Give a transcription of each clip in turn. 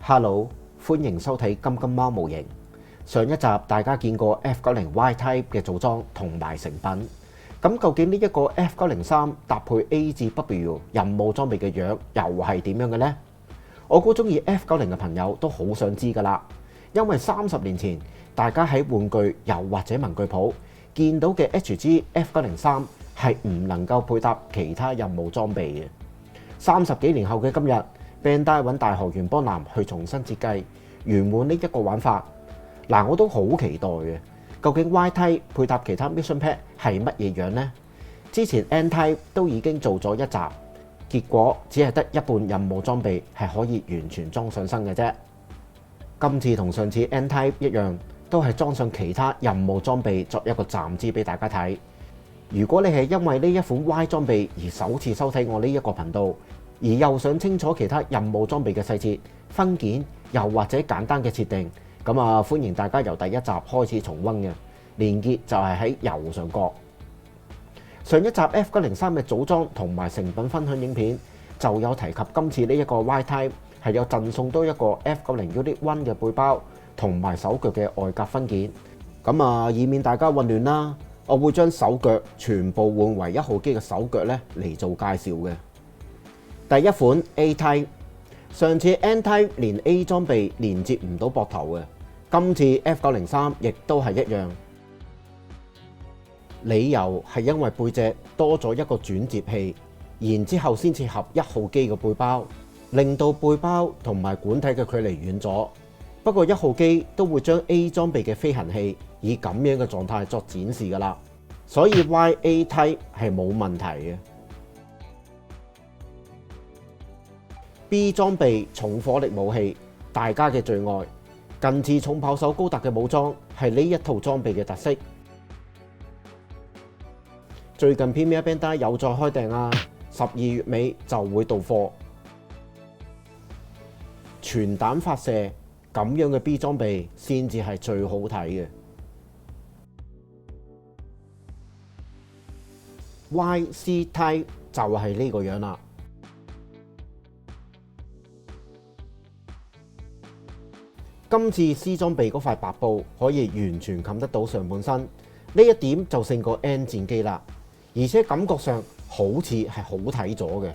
Hello，歡迎收睇金金貓模型。上一集大家見過 F90Y Type 嘅組裝同埋成品，咁究竟呢一個 F903搭配 A 至 W 任務裝備嘅樣又係點樣嘅呢？我估中意 F90嘅朋友都好想知㗎啦，因為30年前大家喺玩具又或者文具鋪見到嘅 HG F903係唔能夠配搭其他任務裝備嘅。30幾年後嘅今日，Bandai揾大河原邦男去重新設計圓滿呢一個玩法。嗱，我都好期待嘅。究竟 Y Type 配搭其他 Mission Pack 係乜嘢樣呢？之前 N Type 都已經做咗一集，結果只係得一半任務裝備係可以完全裝上身嘅啫。今次同上次 N Type 一樣，都係裝上其他任務裝備作一個站姿俾大家睇。如果你係因為呢一款 Y 裝備而首次收睇我呢一個頻道，而又想清楚其他任務裝備嘅細節、分件，又或者簡單嘅設定，咁歡迎大家由第一集開始重溫嘅，連結就係喺右上角。上一集 F903嘅組裝同埋成品分享影片就有提及，今次呢一個 Y Type 係有贈送多一個 F90 Unit 1嘅背包同埋手腳嘅外夾分件。咁以免大家混亂啦，我會將手腳全部換為1號機嘅手腳咧嚟做介紹嘅。第一款 A Type， 上次 N Type 連 A 裝備連接唔到膊頭嘅，今次 F903亦都係一樣。理由係因為背脊多咗一個轉接器，然之後先切合1號機嘅背包，令到背包同埋管體嘅距離遠咗。不過1號機都會將 A 裝備嘅飛行器以咁樣嘅狀態作展示㗎啦，所以 YA Type 係冇問題嘅。B 裝備重火力武器，大家嘅最愛，近似重炮手高達嘅武裝係呢一套裝備嘅特色。最近 Premier Bandai 又再開訂啊，12月尾就會到貨。全彈發射咁樣嘅 B 裝備先至係最好睇嘅。YC Type 就係呢個樣啦。今次 C 裝備嗰塊白布可以完全冚得到上半身，呢一點就勝過 N 戰機啦，而且感覺上好似係好睇咗嘅。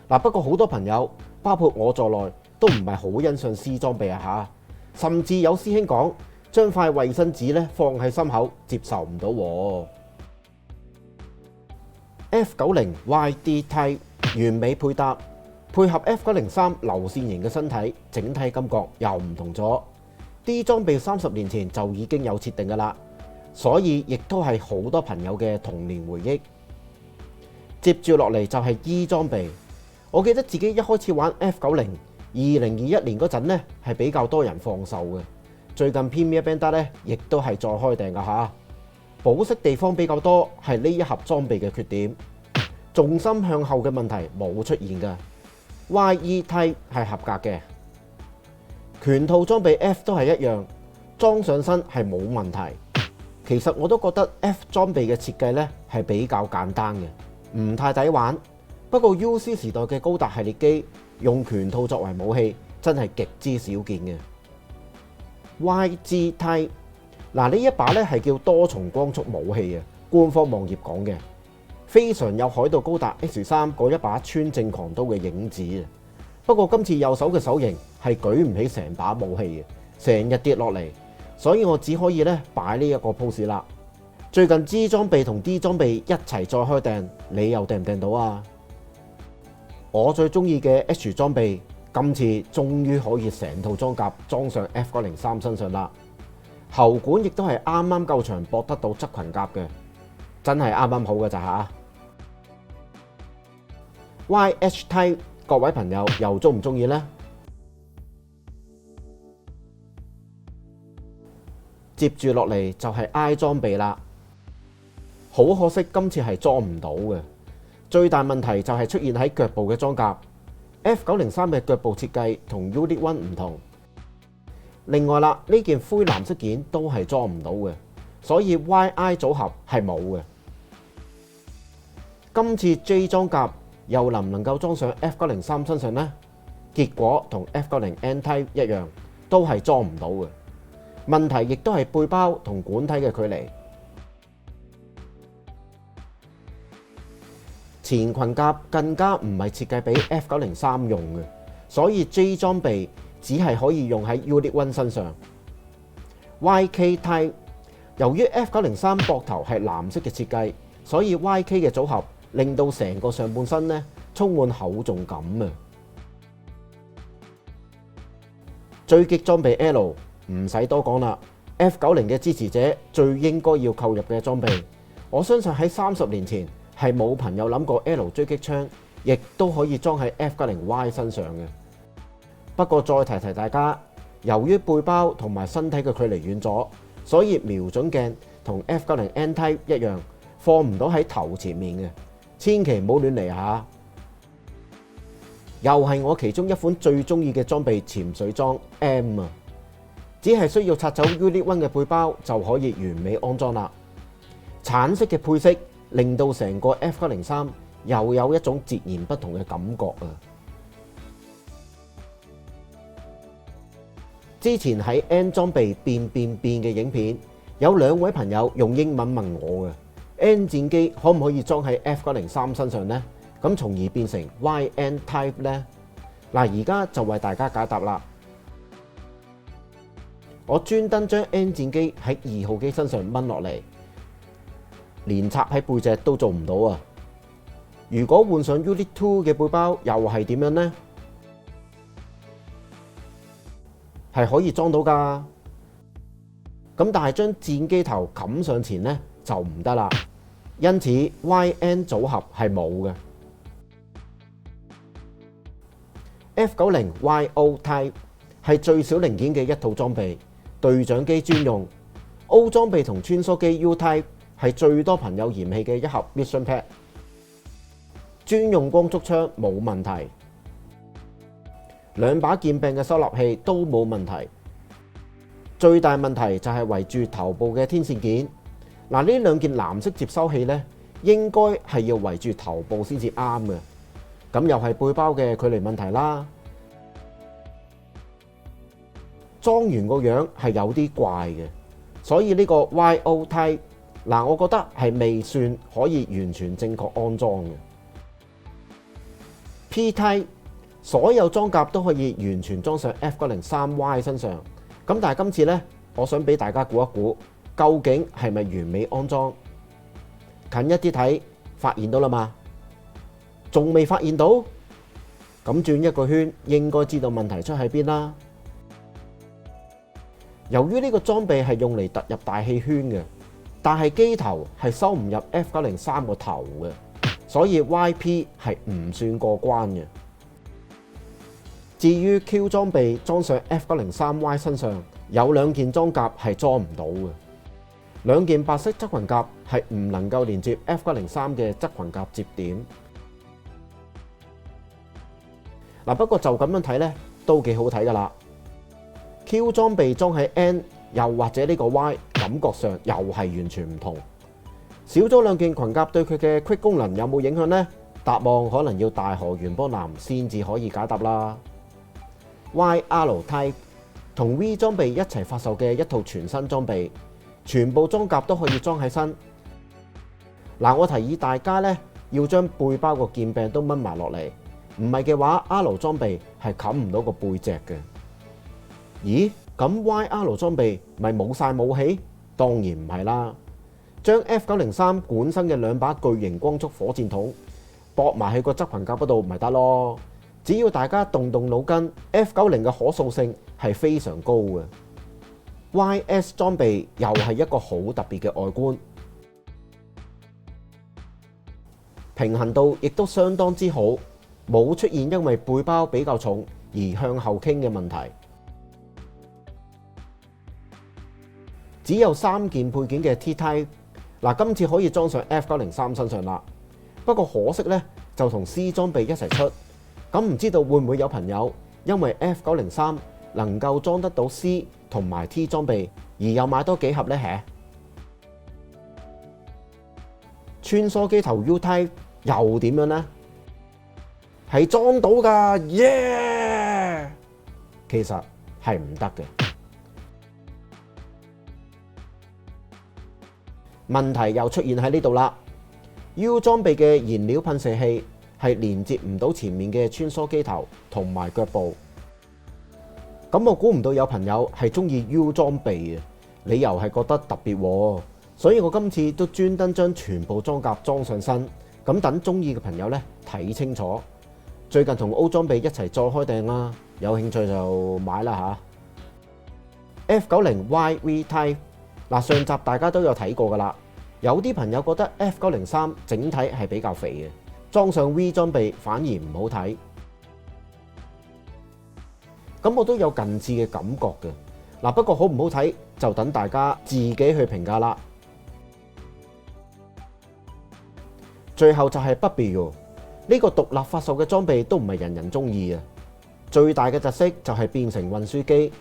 嗱，不過好多朋友，包括我在內，都唔係好欣賞 C 裝備啊嚇，甚至有師兄講將塊衛生紙咧放喺心口，接受唔到喎。F90 YD Type 完美配搭，配合 F903流線型嘅身體，整體感覺又唔同咗。D 裝備30年前就已經有設定㗎啦，所以亦都係好多朋友嘅童年回憶。接住落嚟就係 E 裝備，我記得自己一開始玩 F90，2021年嗰陣呢係比較多人放售嘅。最近 Premier Bandai 咧亦都係再開訂㗎嚇。保釋地方比較多係呢一盒裝備嘅缺點，重心向後嘅問題冇出現㗎。YE Type 係合格嘅，拳套裝備 F 都係一樣，裝上身係冇問題。其實我都覺得 F 裝備嘅設計呢係比較簡單嘅，唔太抵玩。不過 UC 時代嘅高達系列機用拳套作為武器，真係極之少見嘅。YG Type 嗱，呢一把咧係叫多重光速武器啊，官方網頁講嘅，非常有海盜高達 X3嗰一把穿正狂刀嘅影子啊。不過今次右手嘅手型係舉唔起成把武器嘅，成日跌落嚟，所以我只可以咧擺呢一個 pose 啦。最近 G 裝備同 D 裝備一齊再開訂，你又訂唔訂到啊？我最中意嘅 H 裝備今次終於可以成套裝甲裝上 F903身上啦。喉管亦都係啱啱夠長，駁得到側裙甲嘅，真係啱啱好嘅咋嚇。YH Type 各位朋友又中唔中意呢？接住落嚟就係 I 裝備啦，好可惜今次係裝唔到嘅。最大問題就係出現喺腳部嘅裝甲。F903嘅腳部設計同 Unit 1唔同。另外啦，呢件灰藍色件都係裝唔到嘅，所以 YI 組合係冇嘅。今次 J 裝甲又能唔能夠裝上 F903身上呢？結果同 F90N Type 一樣，都係裝唔到嘅。問題亦都係背包同管體嘅距離。前裙甲更加唔係設計俾 F903用嘅，所以 J 裝備只係可以用喺 Unit 1身上。YK Type 由於 F903膊頭係藍色嘅設計，所以 YK 嘅組合令到成個上半身呢充滿厚重感啊！追擊裝備 L 唔使多講啦 ，F90嘅支持者最應該要購入嘅裝備。我相信喺30年前係冇朋友諗過 L 追擊槍亦都可以裝喺 F90Y 身上嘅。不過再提提大家，由於背包同埋身體嘅距離遠咗，所以瞄準鏡同 F90N Type 一樣放唔到喺頭前面嘅，千祈唔好亂嚟下。又係我其中一款最中意嘅裝備潛水裝 M 啊！只係需要拆走 Unit 1嘅背包就可以完美安裝啦。橙色嘅配色令到成個 F903又有一種截然不同嘅感覺啊！之前喺 N 裝備變嘅影片，有2位朋友用英文問我嘅 N 戰機可唔可以裝喺 F903身上呢？咁從而變成 YN Type 呢？嗱，而家就為大家解答啦。我專登將 N 戰機喺2號機身上掹落嚟，連插喺背脊都做唔到啊！如果換上 Unit 2嘅背包，又係點樣呢？係可以裝到㗎，咁但係將戰機頭冚上前呢，就唔得啦，因此 YN 組合係冇嘅。F90YO Type 係最少零件嘅一套裝備，對講機專用。O 裝備同穿梭機 U Type 係最多朋友嫌棄嘅一盒 Mission Pack， 專用光束槍冇問題。2把劍柄嘅收納器都冇問題，最大問題就係圍住頭部嘅天線件。嗱，呢2件藍色接收器呢，應該係要圍住頭部先至啱嘅，咁又係背包嘅距離問題啦。裝完個樣係有啲怪嘅，所以呢個 YO Type 嗱，我覺得係未算可以完全正確安裝嘅。P Type 所有裝甲都可以完全裝上 F903Y 身上，咁但係今次呢，我想俾大家估一估，究竟係咪完美安裝？近一啲睇，發現到啦嘛？仲未發現到？咁轉一個圈，應該知道問題出喺邊啦。由於呢個裝備係用嚟突入大氣圈嘅，但係機頭係收唔入 F903個頭嘅，所以 YP 係唔算過關嘅。至於 Q 裝備裝上 F903Y 身上，有2件裝甲係裝唔到嘅。2件白色側裙甲係唔能夠連接 F903嘅側裙甲接點。嗱，不過就咁樣睇呢，都幾好睇噶啦。Q 裝備裝喺 N 又或者呢個 Y， 感覺上又係完全唔同。少咗2件裙甲對佢嘅 Quick 功能有冇影響呢？答案可能要大河原邦男先至可以解答啦。YR Type 同 V 裝備一齊發售嘅一套全新裝備，全部裝甲都可以裝喺身。嗱，我提議大家呢，要將背包個劍柄都掹埋落嚟，唔係嘅話 R 裝備係冚唔到個背脊嘅。咦？咁 YR 裝備咪冇晒武器？當然唔係啦，將 F903管身嘅2把巨型光速火箭筒駁埋喺個側裙甲嗰度咪得咯。只要大家動腦筋 ，F90 嘅可塑性係非常高嘅。YS 裝備又係一個好特別嘅外觀，平衡度亦都相當之好，冇出現因為背包比較重而向後傾嘅問題。只有3件配件嘅 T Type， 嗱，今次可以裝上 F903身上啦。不過可惜呢，就同 C 裝備一齊出。咁唔知道會唔會有朋友因為 F903能夠裝得到 C 同埋 T 裝備，而又買多幾盒呢？穿梭機頭 U Type 又點樣呢？係裝到㗎，耶！其實係唔得嘅。問題又出現喺呢度啦。U 裝備嘅燃料噴射器係連接唔到前面嘅穿梭機頭同埋腳部。咁我估唔到有朋友係中意 U 裝備嘅，理由係覺得特別喎，所以我今次都專登將全部裝甲裝上身，咁等中意嘅朋友呢睇清楚。最近同 O 裝備一齊再開訂啦，有興趣就買啦嚇。F90Y V-Type 嗱，上集大家都有睇過噶啦。有啲朋友覺得 F903 整體係比較肥嘅，裝上 V 裝備反而唔好睇。咁我都有近似嘅感覺嘅。嗱，不過好唔好睇就等大家自己去評價啦。最後就係 Barbie 呢個獨立發售嘅裝備都唔係人人中意啊。最大嘅特色就係變成運輸機。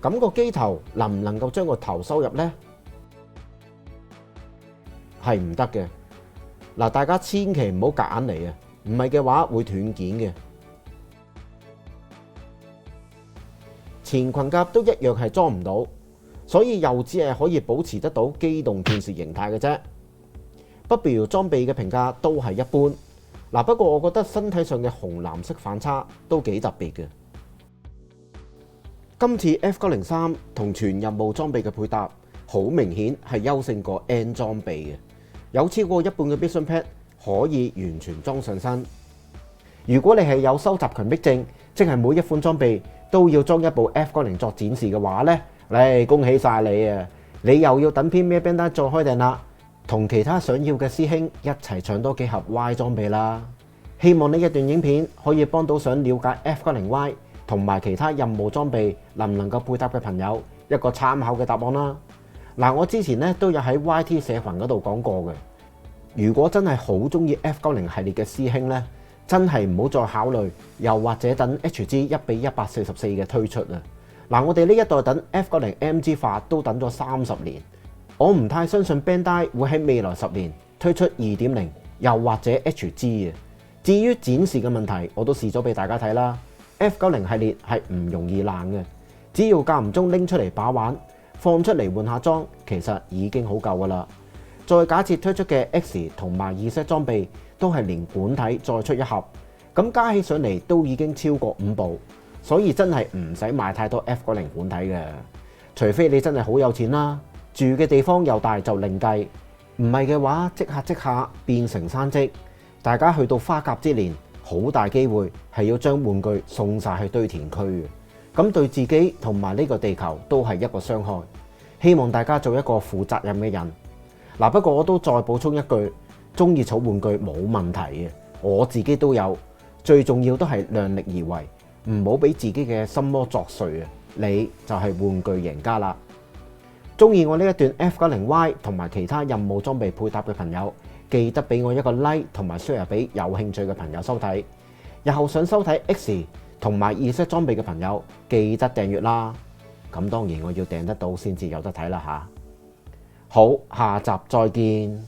咁個機頭能唔能夠將個頭收入呢？係唔得嘅。嗱，大家千祈唔好夾硬嚟啊！唔係嘅話會斷件嘅。前裙甲都一樣係裝唔到，所以又只係可以保持得到機動戰士形態嘅啫。Barbie 裝備嘅評價都係一般。嗱，不過我覺得身體上嘅紅藍色反差都幾特別嘅。今次 F903 同全任務裝備嘅配搭，好明顯係優勝過 N 裝備嘅，有超過一半嘅 Mission Pack 可以完全裝上身。如果你係有收集強迫症，即係每一款裝備都要裝一部 F90 作展示嘅話呢，恭喜晒你啊！你又要等篇咩兵單再開訂啦，同其他想要嘅師兄一齊搶多幾盒 Y 裝備啦！希望呢一段影片可以幫到想了解 F90Y 同埋其他任務裝備能唔能夠配搭嘅朋友一個參考嘅答案啦。嗱，我之前都有喺 YT 社群嗰度講過嘅，如果真係好中意 F90 系列嘅師兄呢，真係唔好再考慮，又或者等 HG 1:144嘅推出啊！嗱，我哋呢一代等 F90 MG 化都等咗30年，我唔太相信 Bandai 會喺未來10年推出 2.0 又或者 HG 啊。至於展示嘅問題，我都試咗俾大家睇啦。F90 系列係唔容易爛嘅，只要間唔中拎出嚟把玩，放出嚟換下裝，其實已經好夠噶啦。再假設推出嘅 X 同埋2set裝備都係連管體再出一盒，咁加起上嚟都已經超過5部，所以真係唔使買太多 F90 管體嘅，除非你真係好有錢啦，住嘅地方又大就另計，唔係嘅話即刻變成山積。大家去到花甲之年，好大機會係要將玩具送晒去堆填區嘅，咁對自己同埋呢個地球都係一個傷害。希望大家做一個負責任嘅人。嗱，不過我都再補充一句，中意儲玩具冇問題嘅，我自己都有，最重要都係量力而為，唔好俾自己嘅心魔作祟啊！你就係玩具贏家啦。中意我呢一段 F90Y 同埋其他任務裝備配搭嘅朋友，記得俾我一個 like 同埋 share 俾有興趣嘅朋友收睇。日後想收睇 X 同埋2set裝備嘅朋友，記得訂閱啦。咁當然我要訂得到先至有得睇啦吓。好，下集再見。